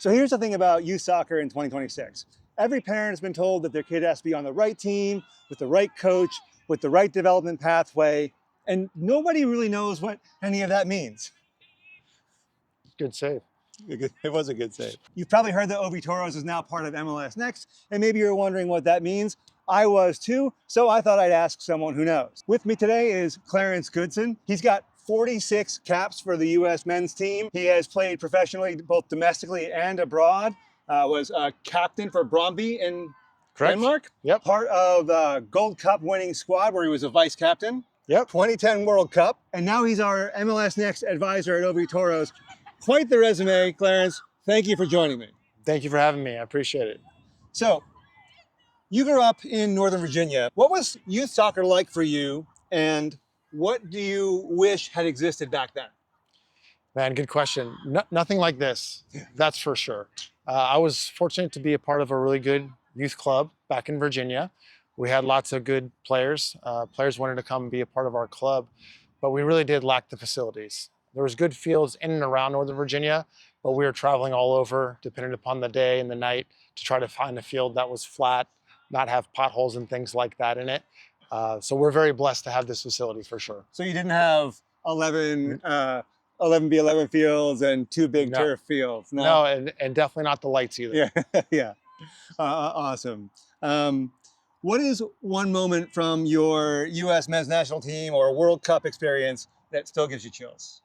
So here's the thing about youth soccer in 2026. Every parent has been told that their kid has to be on the right team, with the right coach, with the right development pathway, and nobody really knows what any of that means. Good save. It was a good save. You've probably heard that OV Toros is now part of MLS Next, and maybe you're wondering what that means. I was too, so I thought I'd ask someone who knows. With me today is Clarence Goodson. He's got 46 caps for the US men's team. He has played professionally both domestically and abroad. Was a captain for Brøndby in Denmark. Yep. Part of the Gold Cup winning squad where he was a vice captain. Yep. 2010 World Cup. And now he's our MLS Next Advisor at OV Toros. Quite the resume, Clarence. Thank you for joining me. Thank you for having me. I appreciate it. So, you grew up in Northern Virginia. What was youth soccer like for you, and what do you wish had existed back then? Man, good question. Nothing like this, that's for sure. I was fortunate to be a part of a really good youth club back in Virginia. We had lots of good players. Players wanted to come and be a part of our club, but we really did lack the facilities. There was good fields in and around Northern Virginia, but we were traveling all over, depending upon the day and the night, to try to find a field that was flat, not have potholes and things like that in it. So we're very blessed to have this facility for sure. So you didn't have 11 v11 fields and two big turf fields? No, and definitely not the lights either. Yeah, yeah. Awesome. What is one moment from your U.S. men's national team or World Cup experience that still gives you chills?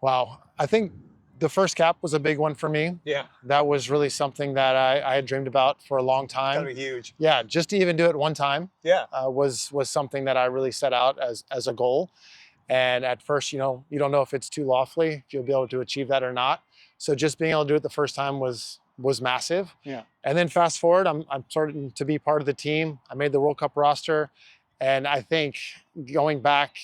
Wow. I think the first cap was a big one for me. Yeah. That was really something that I had dreamed about for a long time. That'd be huge. Yeah, just to even do it one time. Yeah. Was something that I really set out as a goal. And at first, you don't know if it's too lawfully, if you'll be able to achieve that or not. So just being able to do it the first time was massive. Yeah. And then fast forward, I'm starting to be part of the team. I made the World Cup roster. And I think going back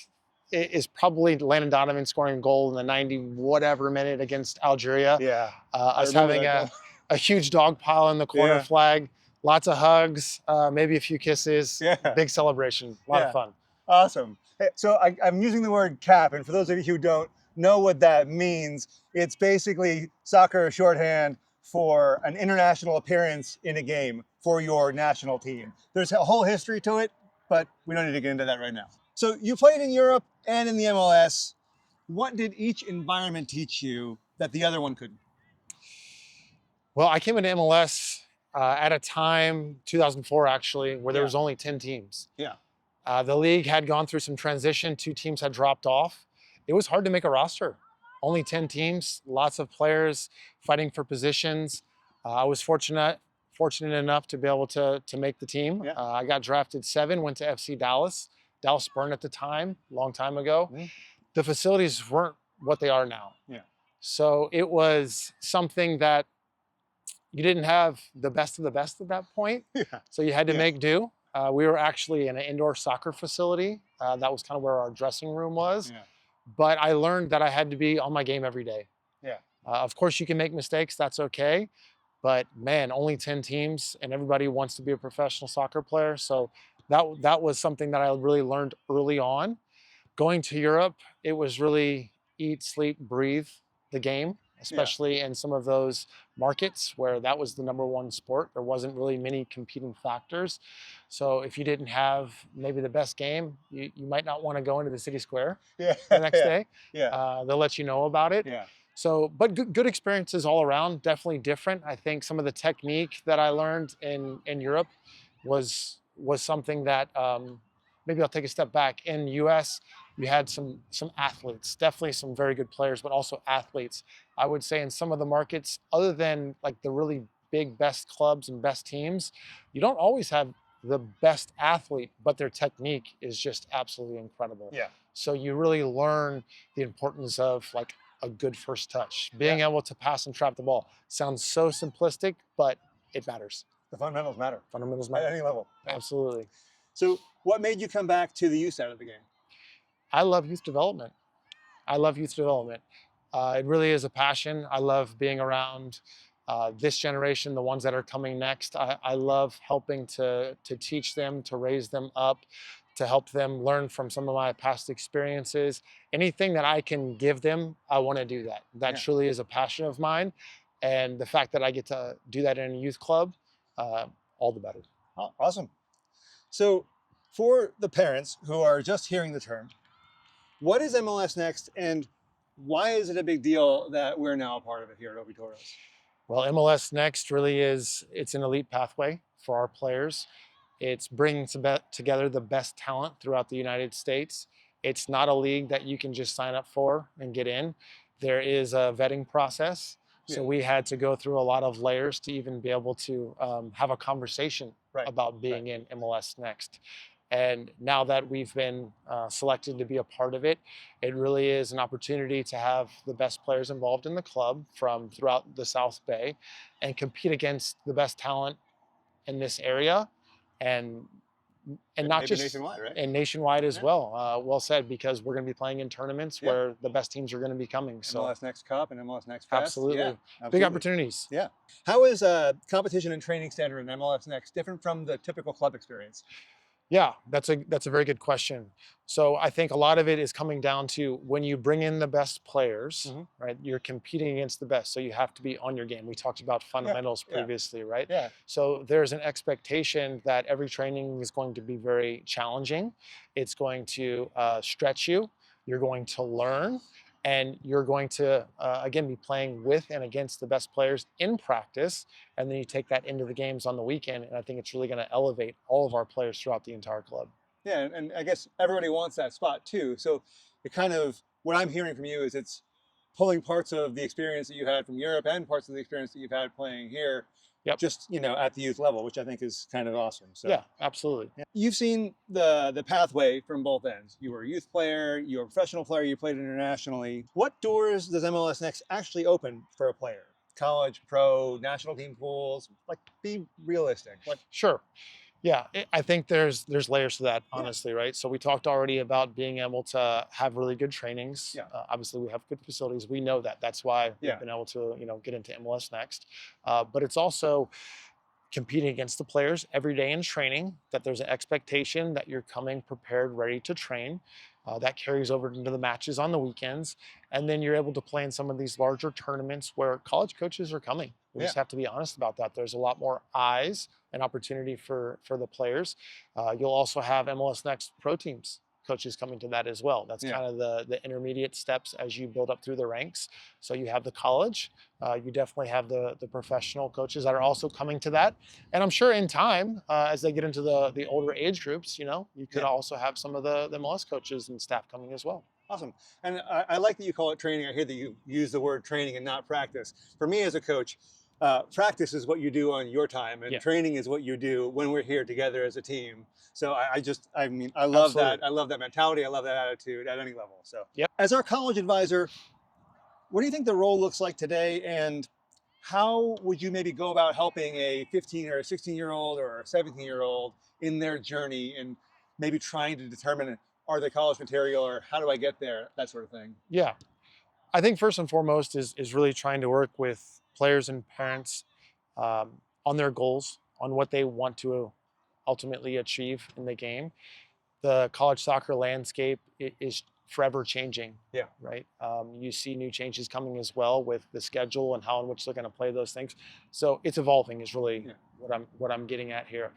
is probably Landon Donovan scoring a goal in the 90 whatever minute against Algeria. Yeah. Us having a huge dog pile in the corner flag, lots of hugs, maybe a few kisses, big celebration, a lot of fun. Awesome. Hey, so I'm using the word cap, and for those of you who don't know what that means, it's basically soccer shorthand for an international appearance in a game for your national team. There's a whole history to it, but we don't need to get into that right now. So you played in Europe and in the MLS. What did each environment teach you that the other one couldn't? Well, I came into MLS at a time, 2004 actually, where there was only 10 teams. Yeah. The league had gone through some transition. 2 teams had dropped off. It was hard to make a roster. Only 10 teams, lots of players fighting for positions. I was fortunate enough to be able to make the team. Yeah. I got drafted 7, went to FC Dallas. Dallas Burn at the time, long time ago. Mm-hmm. The facilities weren't what they are now. Yeah. So it was something that you didn't have the best of the best at that point. Yeah. So you had to make do. We were actually in an indoor soccer facility. That was kind of where our dressing room was. Yeah. But I learned that I had to be on my game every day. Yeah. Of course, you can make mistakes. That's okay. But man, only 10 teams and everybody wants to be a professional soccer player. So that was something that I really learned early on. Going to Europe, it was really eat, sleep, breathe the game, especially in some of those markets where that was the #1 sport. There wasn't really many competing factors. So if you didn't have maybe the best game, you might not want to go into the city square the next day. Yeah. They'll let you know about it. Yeah. So, but good experiences all around, definitely different. I think some of the technique that I learned in Europe was something that maybe I'll take a step back. In the US, you had some athletes, definitely some very good players, but also athletes. I would say in some of the markets, other than like the really big best clubs and best teams, you don't always have the best athlete, but their technique is just absolutely incredible. Yeah. So you really learn the importance of like a good first touch, being able to pass and trap the ball. Sounds so simplistic, but it matters. The fundamentals matter. Fundamentals matter. At any level. Absolutely. So what made you come back to the youth side of the game? I love youth development. It really is a passion. I love being around this generation, the ones that are coming next. I love helping to teach them, to raise them up, to help them learn from some of my past experiences. Anything that I can give them, I want to do that. That truly is a passion of mine. And the fact that I get to do that in a youth club, all the better. Oh, awesome. So for the parents who are just hearing the term, what is MLS Next and why is it a big deal that we're now a part of it here at OV Toros? Well, MLS Next really it's an elite pathway for our players. It's bringing together the best talent throughout the United States. It's not a league that you can just sign up for and get in. There is a vetting process. So we had to go through a lot of layers to even be able to have a conversation about being in MLS Next. And now that we've been selected to be a part of it, it really is an opportunity to have the best players involved in the club from throughout the South Bay and compete against the best talent in this area, and not just nationwide, right? And nationwide as well. Well said, because we're going to be playing in tournaments where the best teams are going to be coming. So MLS Next Cup and MLS Next Fest. Absolutely. Big opportunities. Yeah. How is competition and training standard in MLS Next different from the typical club experience? Yeah, that's a very good question. So I think a lot of it is coming down to when you bring in the best players, right? You're competing against the best, so you have to be on your game. We talked about fundamentals previously, right? Yeah. So there's an expectation that every training is going to be very challenging. It's going to stretch you. You're going to learn. And you're going to, again, be playing with and against the best players in practice. And then you take that into the games on the weekend. And I think it's really going to elevate all of our players throughout the entire club. Yeah, and I guess everybody wants that spot too. So it kind of, what I'm hearing from you is it's pulling parts of the experience that you had from Europe and parts of the experience that you've had playing here, just, at the youth level, which I think is kind of awesome. So yeah, absolutely. Yeah. You've seen the pathway from both ends. You were a youth player, you were a professional player, you played internationally. What doors does MLS Next actually open for a player? College, pro, national team pools? Like, be realistic. Sure. Yeah, I think there's layers to that, honestly, right? So we talked already about being able to have really good trainings. Obviously, we have good facilities. We know that. That's why we've been able to, get into MLS Next. But it's also competing against the players every day in training, that there's an expectation that you're coming prepared, ready to train. That carries over into the matches on the weekends. And then you're able to play in some of these larger tournaments where college coaches are coming. We just have to be honest about that. There's a lot more eyes and opportunity for the players. You'll also have MLS Next pro teams coaches coming to that as well. That's kind of the intermediate steps as you build up through the ranks. So you have the college, you definitely have the professional coaches that are also coming to that. And I'm sure in time, as they get into the older age groups, you could also have some of the MLS coaches and staff coming as well. Awesome. And I like that you call it training. I hear that you use the word training and not practice. For me as a coach, practice is what you do on your time, and training is what you do when we're here together as a team. So I love that. I love that mentality. I love that attitude at any level. So as our college advisor, what do you think the role looks like today, and how would you maybe go about helping a 15 or a 16-year-old or a 17-year-old in their journey and maybe trying to determine, are they college material, or how do I get there, that sort of thing? Yeah. I think first and foremost is really trying to work with players and parents on their goals, on what they want to ultimately achieve in the game. The college soccer landscape is forever changing. Right. You see new changes coming as well with the schedule and how in which they're going to play those things. So it's evolving is really what I'm getting at here.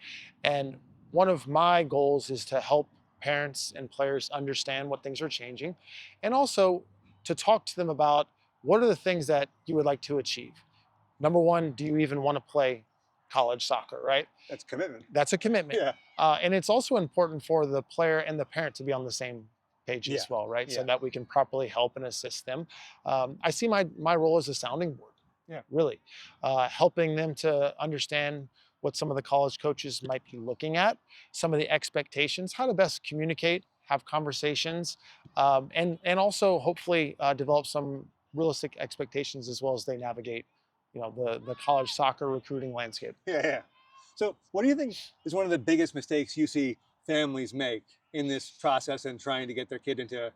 And one of my goals is to help parents and players understand what things are changing, and also to talk to them about what are the things that you would like to achieve. Number one, do you even want to play college soccer, right? That's commitment. That's a commitment. And it's also important for the player and the parent to be on the same page as well, right? So that we can properly help and assist them. I see my role as a sounding board, really, helping them to understand what some of the college coaches might be looking at, some of the expectations, how to best communicate, have conversations, and also hopefully develop some realistic expectations as well as they navigate, the college soccer recruiting landscape. So what do you think is one of the biggest mistakes you see families make in this process and trying to get their kid into,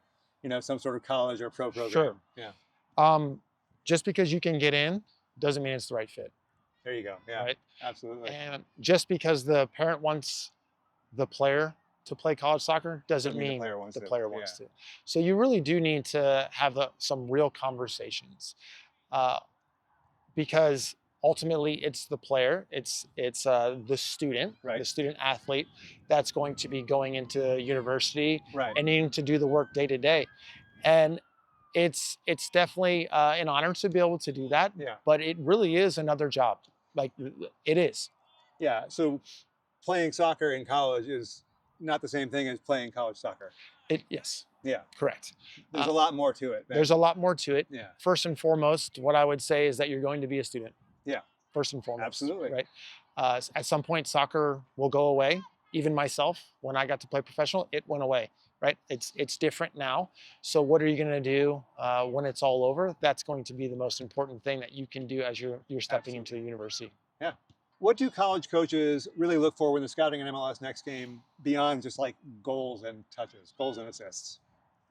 some sort of college or pro program? Just because you can get in doesn't mean it's the right fit. There you go. Right? Absolutely. And just because the parent wants the player to play college soccer doesn't mean the player wants to. So you really do need to have some real conversations. because ultimately it's the player, it's the student, Right. the student athlete that's going to be going into university Right. and needing to do the work day to day. And it's definitely an honor to be able to do that. Yeah. But it really is another job. Like it is. Yeah. So playing soccer in college is not the same thing as playing college soccer. Yes. Yeah. Correct. There's a lot more to it. There's a lot more to it. Yeah. First and foremost, what I would say is that you're going to be a student. Yeah. First and foremost. Absolutely. Right. At some point, soccer will go away. Even myself, when I got to play professional, it went away. Right. It's different now. So what are you going to do when it's all over? That's going to be the most important thing that you can do as you're stepping into the university. Yeah. What do college coaches really look for when they're scouting an MLS Next game beyond just like goals and touches, goals and assists?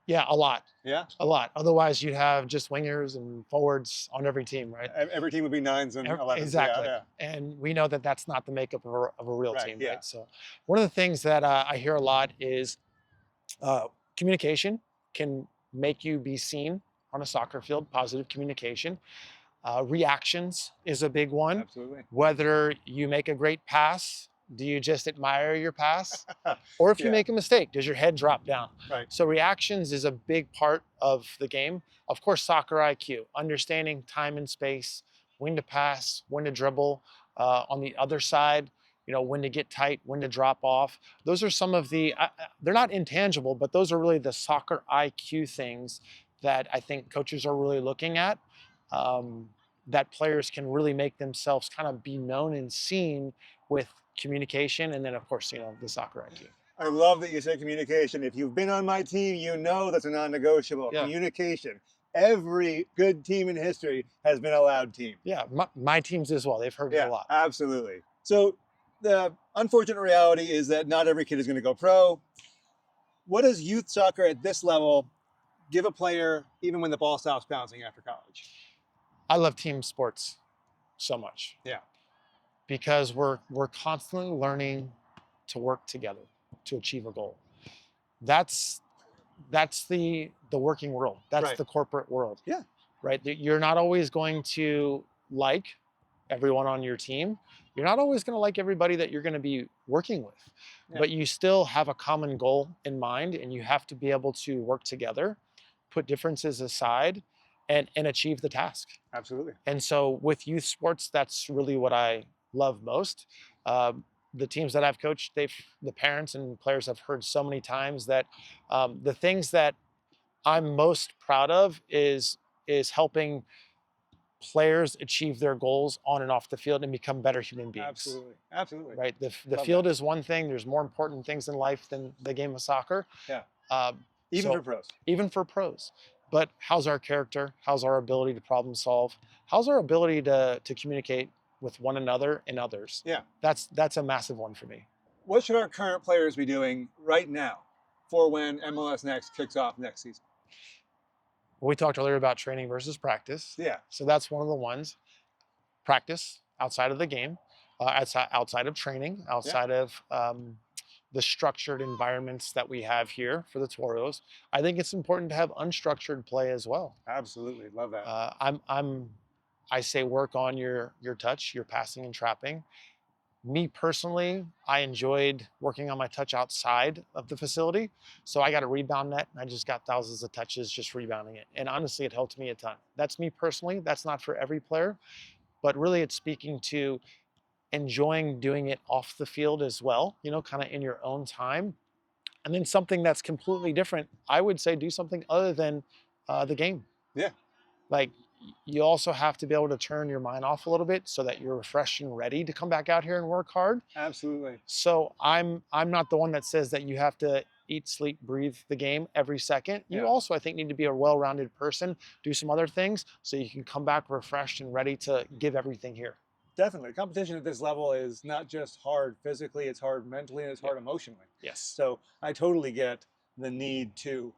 Yeah, a lot. Yeah. A lot. Otherwise, you'd have just wingers and forwards on every team, right? Every team would be 9s and 11s. Exactly. Yeah. And we know that that's not the makeup of a real Right, team, yeah. right? So one of the things that I hear a lot is communication can make you be seen on a soccer field, positive communication. Reactions is a big one. Absolutely. Whether you make a great pass, do you just admire your pass? Or if you Yeah. make a mistake, does your head drop down? Right. So reactions is a big part of the game. Of course, soccer IQ, understanding time and space, when to pass, when to dribble. On the other side, when to get tight, when to drop off. Those are some of the, they're not intangible, but those are really the soccer IQ things that I think coaches are really looking at. That players can really make themselves kind of be known and seen with communication, and then of course, the soccer IQ. I love that you say communication. If you've been on my team, you know that's a non-negotiable. Yeah. Communication. Every good team in history has been a loud team. Yeah, my teams as well. They've heard it a lot. Absolutely. So the unfortunate reality is that not every kid is going to go pro. What does youth soccer at this level give a player even when the ball stops bouncing after college? I love team sports so much. Yeah. Because we're constantly learning to work together to achieve a goal. That's the working world. That's Right. the corporate world. Yeah. Right? You're not always going to like everyone on your team. You're not always going to like everybody that you're going to be working with. Yeah. But you still have a common goal in mind, and you have to be able to work together, put differences aside, and achieve the task. Absolutely. And so with youth sports, that's really what I love most. The teams that I've coached, the parents and players have heard so many times that the things that I'm most proud of is helping players achieve their goals on and off the field and become better human beings. Absolutely. Absolutely. Right. The field is one thing. There's more important things in life than the game of soccer. Yeah. Even for pros. Even for pros. But how's our character? How's our ability to problem solve? How's our ability to communicate with one another and others? Yeah. That's a massive one for me. What should our current players be doing right now for when MLS Next kicks off next season? We talked earlier about training versus practice. Yeah. So that's one of the ones. Practice outside of the game, outside of training, outside of the structured environments that we have here for the Toros. I think it's important to have unstructured play as well. Absolutely. Love that. I say work on your touch, your passing and trapping. Me personally, I enjoyed working on my touch outside of the facility. So I got a rebound net and I just got thousands of touches just rebounding it. And honestly, it helped me a ton. That's me personally. That's not for every player, but really it's speaking to enjoying doing it off the field as well, kind of in your own time. And then something that's completely different, I would say do something other than the game. Yeah. Like you also have to be able to turn your mind off a little bit so that you're refreshed and ready to come back out here and work hard. Absolutely. So I'm not the one that says that you have to eat, sleep, breathe the game every second. You also, I think, need to be a well-rounded person, do some other things so you can come back refreshed and ready to give everything here. Definitely. Competition at this level is not just hard physically, it's hard mentally, and it's hard emotionally. Yes. So I totally get the need to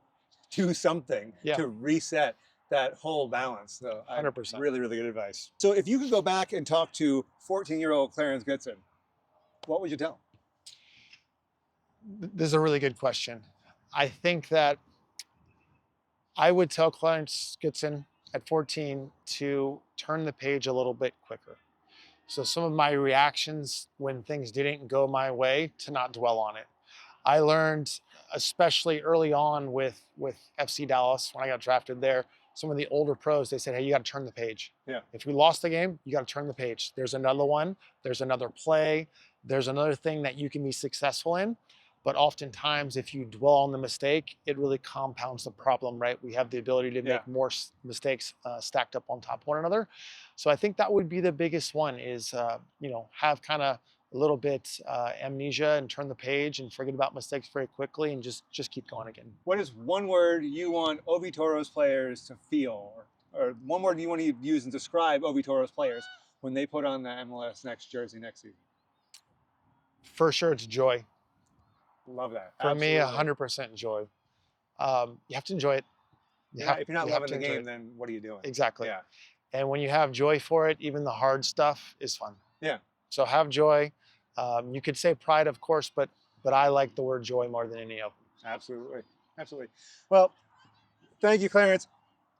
do something to reset that whole balance. So 100%. Really, really good advice. So if you could go back and talk to 14-year-old Clarence Goodson, what would you tell him? This is a really good question. I think that I would tell Clarence Goodson at 14 to turn the page a little bit quicker. So some of my reactions when things didn't go my way, to not dwell on it. I learned, especially early on with FC Dallas, when I got drafted there, some of the older pros, they said, hey, you got to turn the page. Yeah. If we lost the game, you got to turn the page. There's another one, there's another play, there's another thing that you can be successful in. But oftentimes, if you dwell on the mistake, it really compounds the problem, right? We have the ability to make more mistakes stacked up on top of one another. So I think that would be the biggest one is, you know, have kind of a little bit amnesia and turn the page and forget about mistakes very quickly and just keep going again. What is one word you want OV Toros players to feel, or one word you want to use and describe OV Toros players when they put on the MLS Next jersey next season? For sure, it's joy. Love that. For Absolutely. me, 100% joy. You have to enjoy it. If you're not you have loving to the enjoy game, it. then what are you doing? Exactly. Yeah. And when you have joy for it, even the hard stuff is fun. Yeah. So have joy. You could say pride, of course, but I like the word joy more than any of them. Absolutely. Absolutely. Well, thank you, Clarence.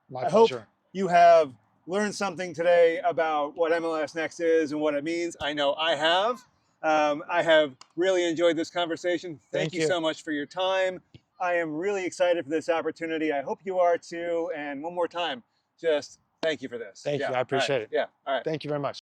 My Hope pleasure. you have learned something today about what MLS Next is and what it means. I know I have. I have really enjoyed this conversation. Thank you so much for your time. I am really excited for this opportunity. I hope you are too. And one more time, just thank you for this. Thank you. I appreciate it. Yeah. All right. Thank you very much.